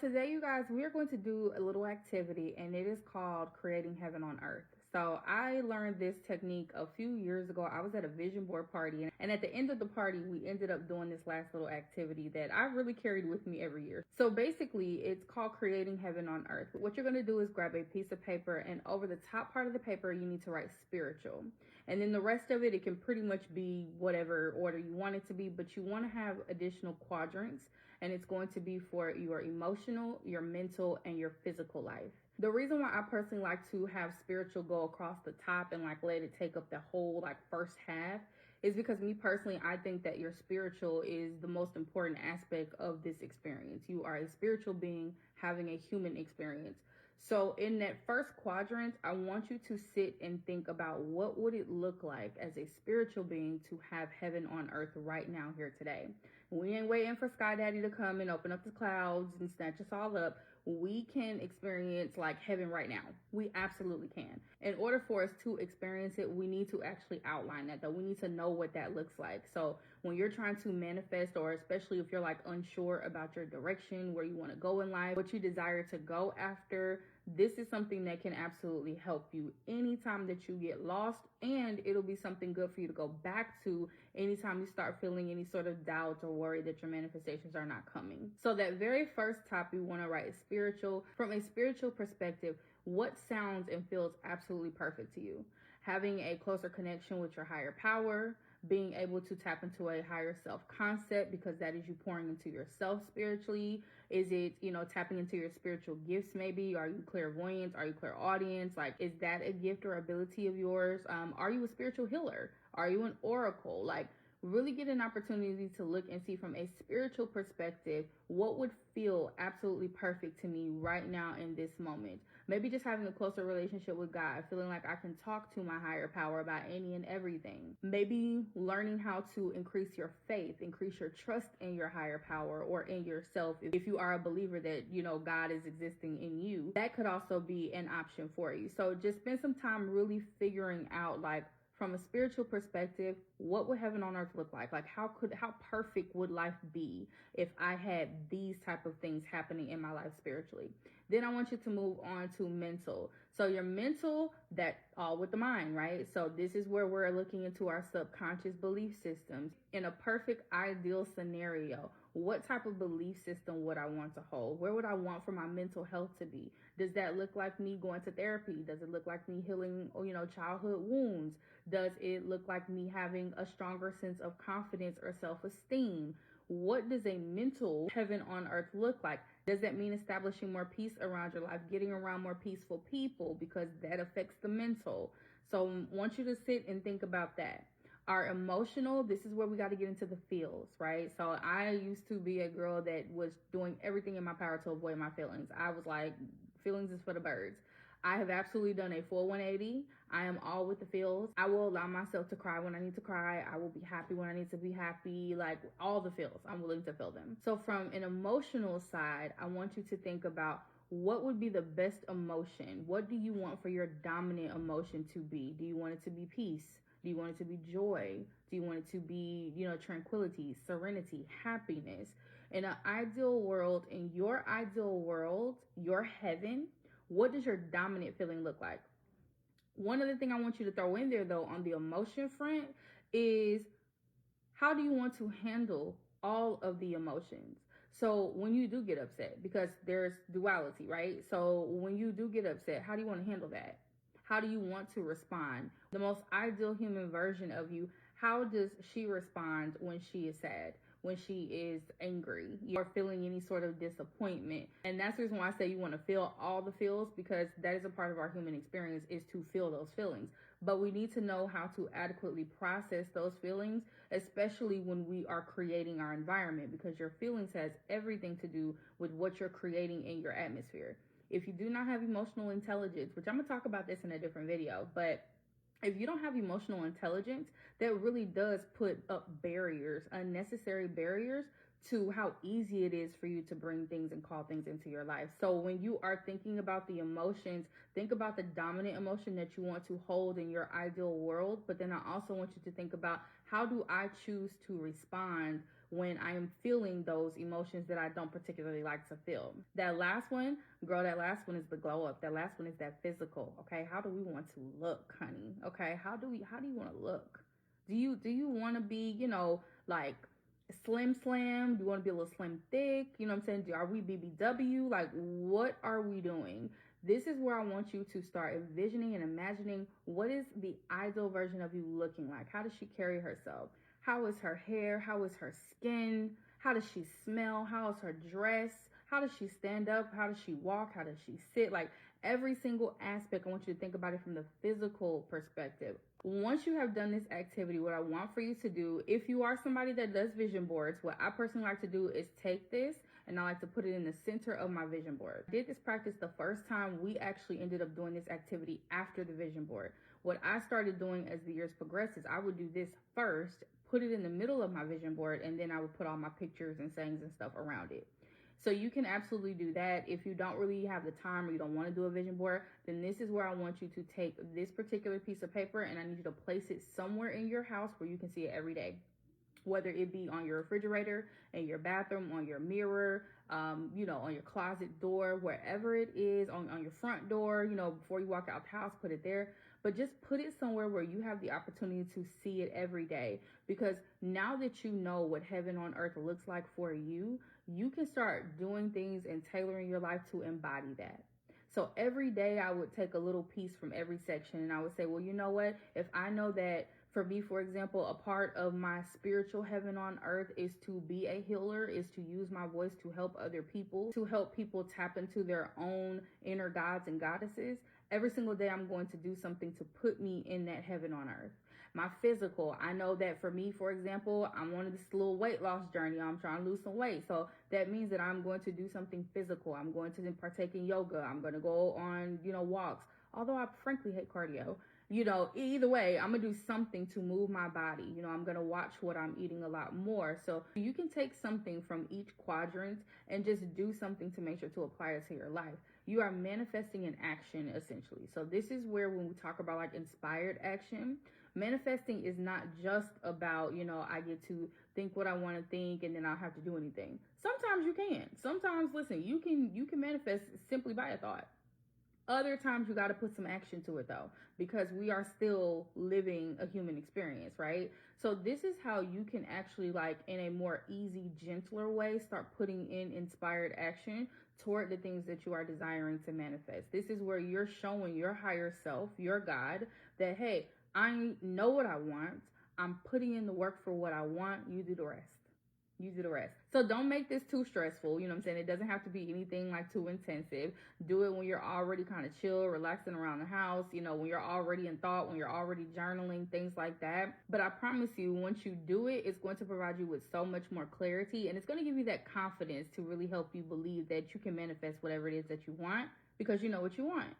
today, you guys, we are going to do a little activity, and it is called creating heaven on earth. So I learned this technique a few years ago. I was at a vision board party, and at the end of the party, we ended up doing this last little activity that I really carried with me every year. So basically, it's called creating heaven on earth. What you're going to do is grab a piece of paper, and over the top part of the paper, you need to write spiritual. And then the rest of it, it can pretty much be whatever order you want it to be, but you want to have additional quadrants, and it's going to be for your emotional, your mental, and your physical life. The reason why I personally like to have spiritual go across the top and like let it take up the whole like first half is because me personally, I think that your spiritual is the most important aspect of this experience. You are a spiritual being having a human experience. So in that first quadrant, I want you to sit and think about what would it look like as a spiritual being to have heaven on earth right now here today. We ain't waiting for Sky Daddy to come and open up the clouds and snatch us all up. We can experience like heaven right now. We absolutely can. In order for us to experience it, we need to actually outline that, though. We need to know what that looks like. So when you're trying to manifest, or especially if you're like unsure about your direction, where you want to go in life, what you desire to go after, this is something that can absolutely help you anytime that you get lost, and it'll be something good for you to go back to anytime you start feeling any sort of doubt or worry that your manifestations are not coming. So that very first topic we want to write is spiritual. From a spiritual perspective, what sounds and feels absolutely perfect to you? Having a closer connection with your higher power, being able to tap into a higher self-concept, because that is you pouring into yourself spiritually. Is it, tapping into your spiritual gifts maybe? Are you clairvoyant? Are you clairaudience? Like, is that a gift or ability of yours? Are you a spiritual healer? Are you an oracle? Like, really get an opportunity to look and see from a spiritual perspective what would feel absolutely perfect to me right now in this moment. Maybe just having a closer relationship with God, feeling like I can talk to my higher power about any and everything. Maybe learning how to increase your faith, increase your trust in your higher power or in yourself. If you are a believer that, God is existing in you, that could also be an option for you. So just spend some time really figuring out, like, from a spiritual perspective, what would heaven on earth look like? Like, how perfect would life be if I had these type of things happening in my life spiritually? Then I want you to move on to mental. So your mental, that all with the mind, right? So this is where we're looking into our subconscious belief systems. In a perfect ideal scenario, what type of belief system would I want to hold? Where would I want for my mental health to be? Does that look like me going to therapy? Does it look like me healing, childhood wounds? Does it look like me having a stronger sense of confidence or self-esteem? What does a mental heaven on earth look like? Does that mean establishing more peace around your life, getting around more peaceful people, because that affects the mental? So I want you to sit and think about that. Our emotional, this is where we got to get into the feels, right? So I used to be a girl that was doing everything in my power to avoid my feelings. I was like, feelings is for the birds. I have absolutely done a full 180. I am all with the feels. I will allow myself to cry when I need to cry. I will be happy when I need to be happy. Like, all the feels, I'm willing to feel them. So from an emotional side, I want you to think about what would be the best emotion. What do you want for your dominant emotion to be? Do you want it to be peace? Do you want it to be joy? Do you want it to be, tranquility, serenity, happiness? In an ideal world, in your ideal world, your heaven, what does your dominant feeling look like? One other thing I want you to throw in there, though, on the emotion front is, how do you want to handle all of the emotions? So when you do get upset, because there's duality, right? So when you do get upset, how do you want to handle that? How do you want to respond? The most ideal human version of you, how does she respond when she is sad, when she is angry, you're feeling any sort of disappointment? And that's the reason why I say you want to feel all the feels, because that is a part of our human experience, is to feel those feelings. But we need to know how to adequately process those feelings, especially when we are creating our environment, because your feelings has everything to do with what you're creating in your atmosphere. If you do not have emotional intelligence, which I'm going to talk about this in a different video, but if you don't have emotional intelligence, that really does put up barriers, unnecessary barriers, to how easy it is for you to bring things and call things into your life. So when you are thinking about the emotions, think about the dominant emotion that you want to hold in your ideal world. But then I also want you to think about, how do I choose to respond when I am feeling those emotions that I don't particularly like to feel. That last one, girl, that last one is the glow up. That last one is that physical. Okay, how do we want to look, honey? Okay, how do you want to look? Do you want to be, like slim slam? Do you want to be a little slim thick? You know what I'm saying? Are we BBW? Like, what are we doing? This is where I want you to start envisioning and imagining what is the ideal version of you looking like. How does she carry herself? How is her hair? How is her skin? How does she smell? How is her dress? How does she stand up? How does she walk? How does she sit? Like, every single aspect, I want you to think about it from the physical perspective. Once you have done this activity, what I want for you to do, if you are somebody that does vision boards, what I personally like to do is take this and I like to put it in the center of my vision board. I did this practice the first time we actually ended up doing this activity after the vision board. What I started doing as the years progressed is I would do this first, put it in the middle of my vision board, and then I would put all my pictures and sayings and stuff around it. So you can absolutely do that. If you don't really have the time or you don't want to do a vision board, then this is where I want you to take this particular piece of paper and I need you to place it somewhere in your house where you can see it every day. Whether it be on your refrigerator, in your bathroom, on your mirror, on your closet door, wherever it is, on your front door, before you walk out the house, put it there. But just put it somewhere where you have the opportunity to see it every day. Because now that you know what heaven on earth looks like for you, you can start doing things and tailoring your life to embody that. So every day I would take a little piece from every section and I would say, well, you know what? If I know that for me, for example, a part of my spiritual heaven on earth is to be a healer, is to use my voice to help other people, to help people tap into their own inner gods and goddesses. Every single day I'm going to do something to put me in that heaven on earth. My physical, I know that for me, for example, I'm on this little weight loss journey. I'm trying to lose some weight. So that means that I'm going to do something physical. I'm going to partake in yoga. I'm going to go on, walks. Although I frankly hate cardio. Either way, I'm going to do something to move my body. I'm going to watch what I'm eating a lot more. So you can take something from each quadrant and just do something to make sure to apply it to your life. You are manifesting in action, essentially. So this is where when we talk about like inspired action, manifesting is not just about, I get to think what I want to think and then I'll have to do anything. Sometimes you can. Sometimes, listen, you can manifest simply by a thought. Other times you got to put some action to it though, because we are still living a human experience, right? So this is how you can actually, like, in a more easy, gentler way, start putting in inspired action toward the things that you are desiring to manifest. This is where you're showing your higher self, your God, that, hey, I know what I want. I'm putting in the work for what I want. You do the rest. You do the rest. So don't make this too stressful. You know what I'm saying? It doesn't have to be anything like too intensive. Do it when you're already kind of chill, relaxing around the house, when you're already in thought, when you're already journaling, things like that. But I promise you, once you do it, it's going to provide you with so much more clarity and it's going to give you that confidence to really help you believe that you can manifest whatever it is that you want because you know what you want.